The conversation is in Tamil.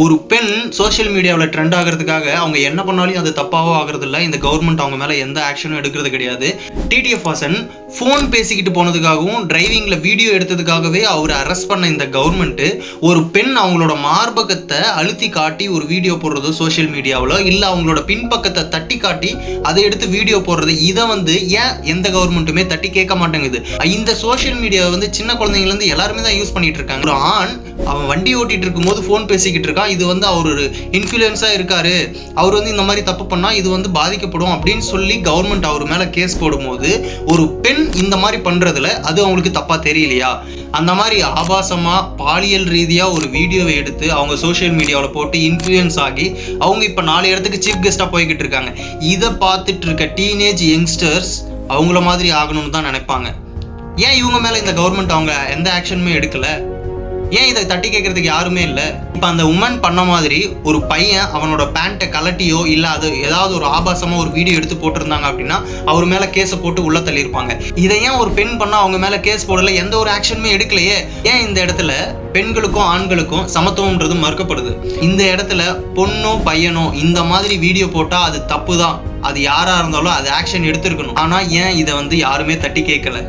ஒரு பெண் சோஷியல் மீடியாவில் ட்ரெண்ட் ஆகிறதுக்காக அவங்க என்ன பண்ணாலும் அது தப்பாவோ ஆகிறது இல்லை. இந்த கவர்மெண்ட் அவங்க மேலே எந்த ஆக்ஷனும் எடுக்கிறது கிடையாது. டிடிஎஃப் வாசன் ஃபோன் பேசிக்கிட்டு போனதுக்காகவும் டிரைவிங்கில் வீடியோ எடுத்ததுக்காகவே அவர் அரெஸ்ட் பண்ண இந்த கவர்மெண்ட்டு ஒரு பெண் அவங்களோட மார்பகத்தை அழுத்தி காட்டி ஒரு வீடியோ போடுறதோ சோஷியல் மீடியாவில் இல்லை அவங்களோட பின்பக்கத்தை தட்டி காட்டி அதை எடுத்து வீடியோ போடுறது, இதை ஏன் எந்த கவர்மெண்ட்டுமே தட்டி கேட்க மாட்டேங்குது. இந்த சோஷியல் மீடியாவை சின்ன குழந்தைங்கலேருந்து எல்லாருமே தான் யூஸ் பண்ணிட்டு இருக்காங்க. ஒரு ஆண் அவன் வண்டி ஓட்டிட்டு இருக்கும்போது ஃபோன் பேசிக்கிட்டு இருக்கான், இது அவர் ஒரு இன்ஃப்ளூயன்ஸாக இருக்காரு, அவர் இந்த மாதிரி தப்பு பண்ணால் இது பாதிக்கப்படும் அப்படின்னு சொல்லி கவர்மெண்ட் அவர் மேலே கேஸ் போடும்போது ஒரு பெண் இந்த மாதிரி பண்ணுறதுல அது அவங்களுக்கு தப்பாக தெரியலையா? அந்த மாதிரி ஆபாசமாக பாலியல் ரீதியாக ஒரு வீடியோவை எடுத்து அவங்க சோஷியல் மீடியாவில் போட்டு இன்ஃப்ளூயன்ஸ் ஆகி அவங்க இப்போ 4 இடத்துக்கு சீஃப் கெஸ்ட்டாக போய்கிட்டு இருக்காங்க. இதை பார்த்துட்டு இருக்க டீனேஜ் யங்ஸ்டர்ஸ் அவங்கள மாதிரி ஆகணும்னு தான் நினைப்பாங்க. ஏன் இவங்க மேலே இந்த கவர்மெண்ட் அவங்க எந்த ஆக்ஷனுமே எடுக்கலை? ஏன் இதை தட்டி கேட்கறதுக்கு யாருமே இல்லை? இப்போ அந்த உமன் பண்ண மாதிரி ஒரு பையன் அவனோட பேண்ட்டை கலட்டியோ இல்லை அது ஏதாவது ஒரு ஆபாசமாக ஒரு வீடியோ எடுத்து போட்டிருந்தாங்க அப்படின்னா அவர் மேலே கேஸை போட்டு உள்ள தள்ளியிருப்பாங்க. இதை ஏன் ஒரு பெண் பண்ணால் அவங்க மேலே கேஸ் போடலை? எந்த ஒரு ஆக்ஷனுமே எடுக்கலையே. ஏன் இந்த இடத்துல பெண்களுக்கும் ஆண்களுக்கும் சமத்துவம்ன்றது மறுக்கப்படுது? இந்த இடத்துல பொண்ணோ பையனோ இந்த மாதிரி வீடியோ போட்டால் அது தப்பு தான், அது யாராக இருந்தாலும் அது ஆக்ஷன் எடுத்திருக்கணும். ஆனால் ஏன் இதை யாருமே தட்டி கேட்கல?